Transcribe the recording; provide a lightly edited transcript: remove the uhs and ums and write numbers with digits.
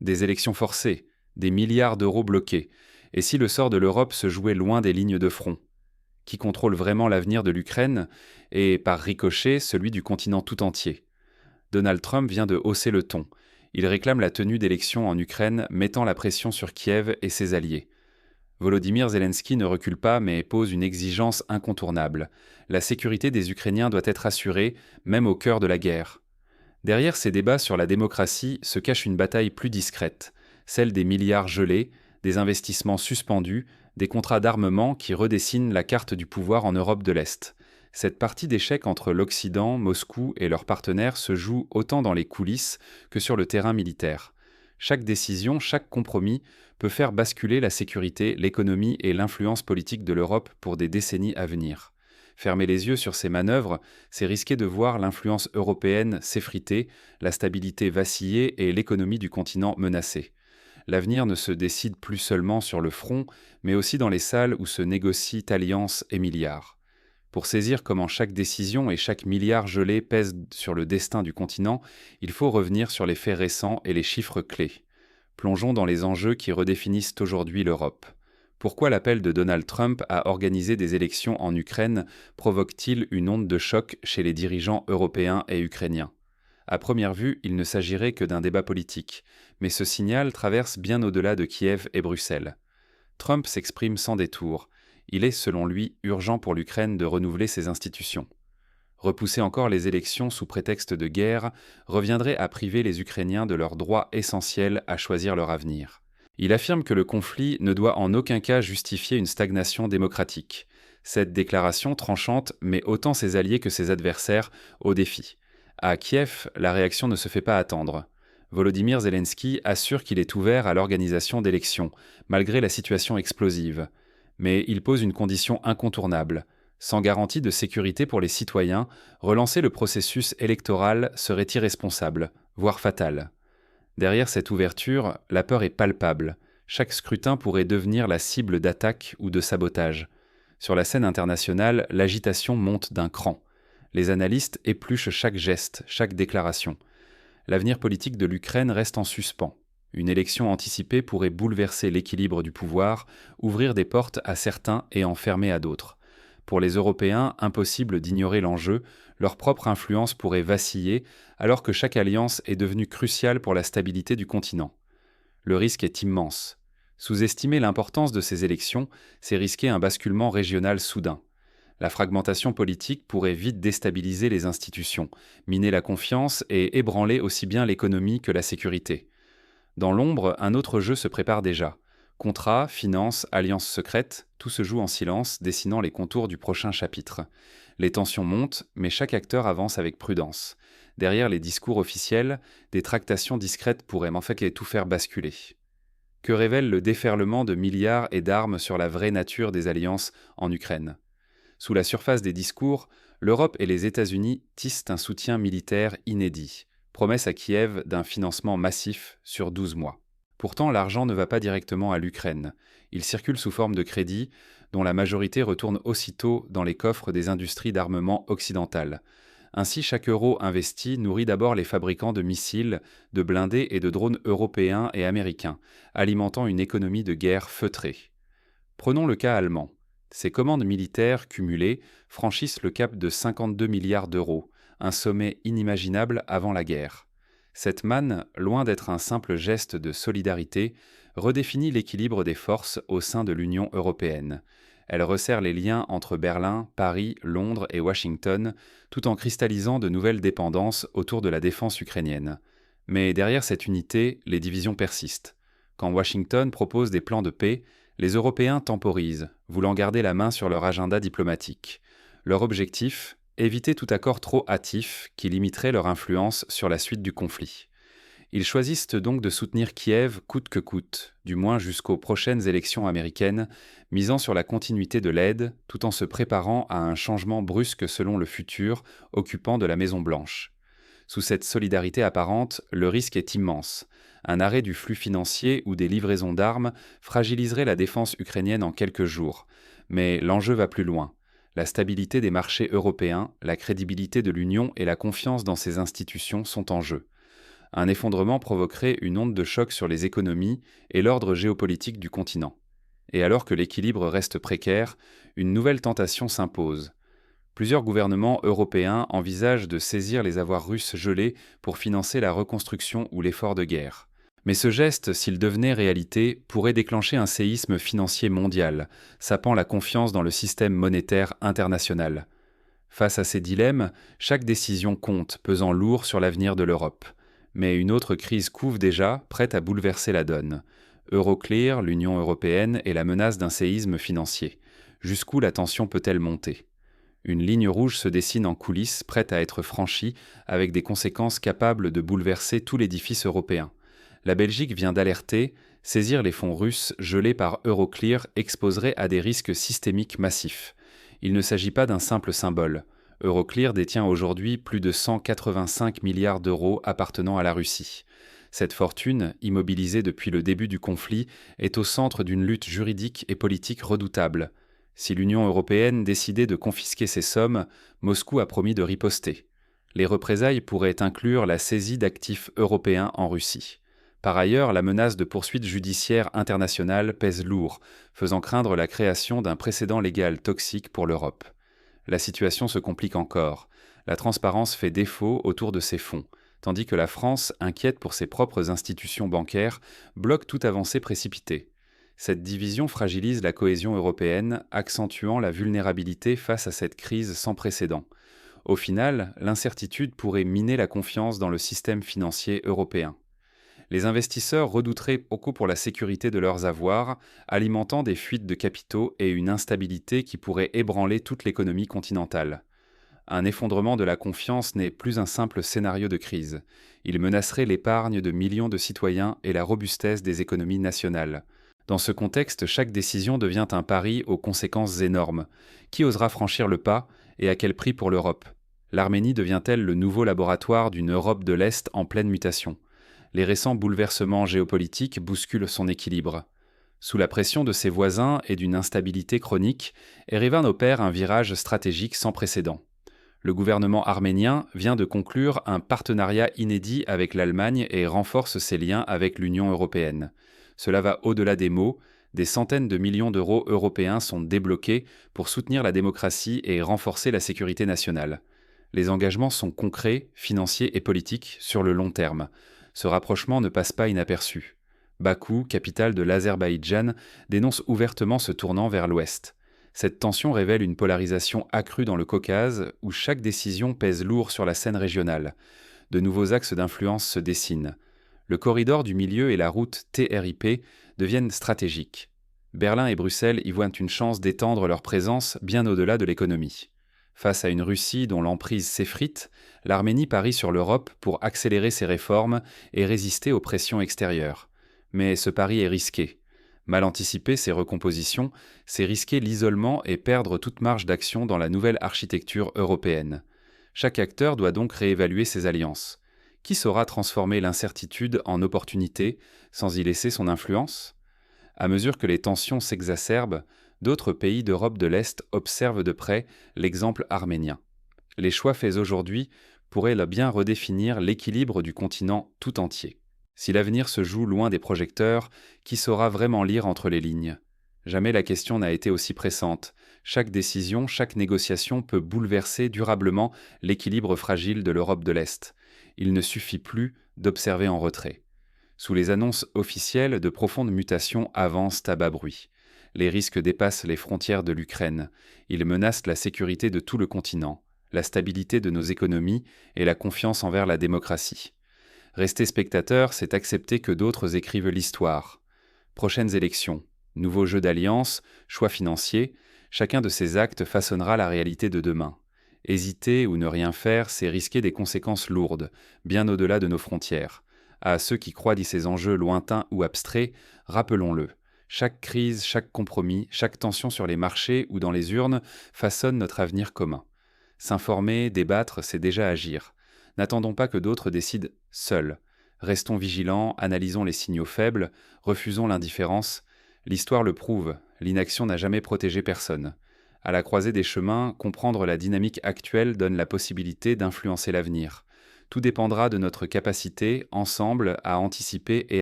Des élections forcées, des milliards d'euros bloqués. Et si le sort de l'Europe se jouait loin des lignes de front? Qui contrôle vraiment l'avenir de l'Ukraine et, par ricochet, celui du continent tout entier? Donald Trump vient de hausser le ton. Il réclame la tenue d'élections en Ukraine, mettant la pression sur Kiev et ses alliés. Volodymyr Zelensky ne recule pas mais pose une exigence incontournable. La sécurité des Ukrainiens doit être assurée, même au cœur de la guerre. Derrière ces débats sur la démocratie se cache une bataille plus discrète, celle des milliards gelés, des investissements suspendus, des contrats d'armement qui redessinent la carte du pouvoir en Europe de l'Est. Cette partie d'échec entre l'Occident, Moscou et leurs partenaires se joue autant dans les coulisses que sur le terrain militaire. Chaque décision, chaque compromis peut faire basculer la sécurité, l'économie et l'influence politique de l'Europe pour des décennies à venir. Fermer les yeux sur ces manœuvres, c'est risquer de voir l'influence européenne s'effriter, la stabilité vaciller et l'économie du continent menacée. L'avenir ne se décide plus seulement sur le front, mais aussi dans les salles où se négocient alliances et milliards. Pour saisir comment chaque décision et chaque milliard gelé pèsent sur le destin du continent, il faut revenir sur les faits récents et les chiffres clés. Plongeons dans les enjeux qui redéfinissent aujourd'hui l'Europe. Pourquoi l'appel de Donald Trump à organiser des élections en Ukraine provoque-t-il une onde de choc chez les dirigeants européens et ukrainiens? À première vue, il ne s'agirait que d'un débat politique, mais ce signal traverse bien au-delà de Kiev et Bruxelles. Trump s'exprime sans détour. Il est, selon lui, urgent pour l'Ukraine de renouveler ses institutions. Repousser encore les élections sous prétexte de guerre reviendrait à priver les Ukrainiens de leur droit essentiel à choisir leur avenir. Il affirme que le conflit ne doit en aucun cas justifier une stagnation démocratique. Cette déclaration tranchante met autant ses alliés que ses adversaires au défi. À Kiev, la réaction ne se fait pas attendre. Volodymyr Zelensky assure qu'il est ouvert à l'organisation d'élections, malgré la situation explosive. Mais il pose une condition incontournable. Sans garantie de sécurité pour les citoyens, relancer le processus électoral serait irresponsable, voire fatal. Derrière cette ouverture, la peur est palpable. Chaque scrutin pourrait devenir la cible d'attaques ou de sabotage. Sur la scène internationale, l'agitation monte d'un cran. Les analystes épluchent chaque geste, chaque déclaration. L'avenir politique de l'Ukraine reste en suspens. Une élection anticipée pourrait bouleverser l'équilibre du pouvoir, ouvrir des portes à certains et en fermer à d'autres. Pour les Européens, impossible d'ignorer l'enjeu, leur propre influence pourrait vaciller, alors que chaque alliance est devenue cruciale pour la stabilité du continent. Le risque est immense. Sous-estimer l'importance de ces élections, c'est risquer un basculement régional soudain. La fragmentation politique pourrait vite déstabiliser les institutions, miner la confiance et ébranler aussi bien l'économie que la sécurité. Dans l'ombre, un autre jeu se prépare déjà. Contrats, finances, alliances secrètes, tout se joue en silence, dessinant les contours du prochain chapitre. Les tensions montent, mais chaque acteur avance avec prudence. Derrière les discours officiels, des tractations discrètes pourraient en fait tout faire basculer. Que révèle le déferlement de milliards et d'armes sur la vraie nature des alliances en Ukraine? Sous la surface des discours, l'Europe et les États-Unis tissent un soutien militaire inédit. Promesse à Kiev d'un financement massif sur 12 mois. Pourtant, l'argent ne va pas directement à l'Ukraine. Il circule sous forme de crédits, dont la majorité retourne aussitôt dans les coffres des industries d'armement occidentales. Ainsi, chaque euro investi nourrit d'abord les fabricants de missiles, de blindés et de drones européens et américains, alimentant une économie de guerre feutrée. Prenons le cas allemand. Ces commandes militaires cumulées franchissent le cap de 52 milliards d'euros, un sommet inimaginable avant la guerre. Cette manne, loin d'être un simple geste de solidarité, redéfinit l'équilibre des forces au sein de l'Union européenne. Elle resserre les liens entre Berlin, Paris, Londres et Washington, tout en cristallisant de nouvelles dépendances autour de la défense ukrainienne. Mais derrière cette unité, les divisions persistent. Quand Washington propose des plans de paix, les Européens temporisent, voulant garder la main sur leur agenda diplomatique. Leur objectif, éviter tout accord trop hâtif qui limiterait leur influence sur la suite du conflit. Ils choisissent donc de soutenir Kiev coûte que coûte, du moins jusqu'aux prochaines élections américaines, misant sur la continuité de l'aide, tout en se préparant à un changement brusque selon le futur occupant de la Maison-Blanche. Sous cette solidarité apparente, le risque est immense. Un arrêt du flux financier ou des livraisons d'armes fragiliserait la défense ukrainienne en quelques jours. Mais l'enjeu va plus loin. La stabilité des marchés européens, la crédibilité de l'Union et la confiance dans ses institutions sont en jeu. Un effondrement provoquerait une onde de choc sur les économies et l'ordre géopolitique du continent. Et alors que l'équilibre reste précaire, une nouvelle tentation s'impose. Plusieurs gouvernements européens envisagent de saisir les avoirs russes gelés pour financer la reconstruction ou l'effort de guerre. Mais ce geste, s'il devenait réalité, pourrait déclencher un séisme financier mondial, sapant la confiance dans le système monétaire international. Face à ces dilemmes, chaque décision compte, pesant lourd sur l'avenir de l'Europe. Mais une autre crise couve déjà, prête à bouleverser la donne. Euroclear, l'Union européenne et la menace d'un séisme financier. Jusqu'où la tension peut-elle monter ? Une ligne rouge se dessine en coulisses, prête à être franchie, avec des conséquences capables de bouleverser tout l'édifice européen. La Belgique vient d'alerter, saisir les fonds russes gelés par Euroclear exposerait à des risques systémiques massifs. Il ne s'agit pas d'un simple symbole. Euroclear détient aujourd'hui plus de 185 milliards d'euros appartenant à la Russie. Cette fortune, immobilisée depuis le début du conflit, est au centre d'une lutte juridique et politique redoutable. Si l'Union européenne décidait de confisquer ces sommes, Moscou a promis de riposter. Les représailles pourraient inclure la saisie d'actifs européens en Russie. Par ailleurs, la menace de poursuites judiciaires internationales pèse lourd, faisant craindre la création d'un précédent légal toxique pour l'Europe. La situation se complique encore. La transparence fait défaut autour de ces fonds, tandis que la France, inquiète pour ses propres institutions bancaires, bloque toute avancée précipitée. Cette division fragilise la cohésion européenne, accentuant la vulnérabilité face à cette crise sans précédent. Au final, l'incertitude pourrait miner la confiance dans le système financier européen. Les investisseurs redouteraient beaucoup pour la sécurité de leurs avoirs, alimentant des fuites de capitaux et une instabilité qui pourrait ébranler toute l'économie continentale. Un effondrement de la confiance n'est plus un simple scénario de crise. Il menacerait l'épargne de millions de citoyens et la robustesse des économies nationales. Dans ce contexte, chaque décision devient un pari aux conséquences énormes. Qui osera franchir le pas et à quel prix pour l'Europe ? L'Arménie devient-elle le nouveau laboratoire d'une Europe de l'Est en pleine mutation ? Les récents bouleversements géopolitiques bousculent son équilibre. Sous la pression de ses voisins et d'une instabilité chronique, Erevan opère un virage stratégique sans précédent. Le gouvernement arménien vient de conclure un partenariat inédit avec l'Allemagne et renforce ses liens avec l'Union européenne. Cela va au-delà des mots, des centaines de millions d'euros européens sont débloqués pour soutenir la démocratie et renforcer la sécurité nationale. Les engagements sont concrets, financiers et politiques sur le long terme. Ce rapprochement ne passe pas inaperçu. Bakou, capitale de l'Azerbaïdjan, dénonce ouvertement ce tournant vers l'ouest. Cette tension révèle une polarisation accrue dans le Caucase, où chaque décision pèse lourd sur la scène régionale. De nouveaux axes d'influence se dessinent. Le corridor du milieu et la route TRIP deviennent stratégiques. Berlin et Bruxelles y voient une chance d'étendre leur présence bien au-delà de l'économie. Face à une Russie dont l'emprise s'effrite, l'Arménie parie sur l'Europe pour accélérer ses réformes et résister aux pressions extérieures. Mais ce pari est risqué. Mal anticiper ces recompositions, c'est risquer l'isolement et perdre toute marge d'action dans la nouvelle architecture européenne. Chaque acteur doit donc réévaluer ses alliances. Qui saura transformer l'incertitude en opportunité sans y laisser son influence ? À mesure que les tensions s'exacerbent, d'autres pays d'Europe de l'Est observent de près l'exemple arménien. Les choix faits aujourd'hui pourraient bien redéfinir l'équilibre du continent tout entier. Si l'avenir se joue loin des projecteurs, qui saura vraiment lire entre les lignes ? Jamais la question n'a été aussi pressante. Chaque décision, chaque négociation peut bouleverser durablement l'équilibre fragile de l'Europe de l'Est. Il ne suffit plus d'observer en retrait. Sous les annonces officielles, de profondes mutations avancent à bas bruit. Les risques dépassent les frontières de l'Ukraine. Ils menacent la sécurité de tout le continent, la stabilité de nos économies et la confiance envers la démocratie. Rester spectateur, c'est accepter que d'autres écrivent l'histoire. Prochaines élections, nouveaux jeux d'alliances, choix financiers, chacun de ces actes façonnera la réalité de demain. Hésiter ou ne rien faire, c'est risquer des conséquences lourdes, bien au-delà de nos frontières. À ceux qui croient à ces enjeux lointains ou abstraits, rappelons-le. Chaque crise, chaque compromis, chaque tension sur les marchés ou dans les urnes façonne notre avenir commun. S'informer, débattre, c'est déjà agir. N'attendons pas que d'autres décident seuls. Restons vigilants, analysons les signaux faibles, refusons l'indifférence. L'histoire le prouve, l'inaction n'a jamais protégé personne. À la croisée des chemins, comprendre la dynamique actuelle donne la possibilité d'influencer l'avenir. Tout dépendra de notre capacité, ensemble, à anticiper et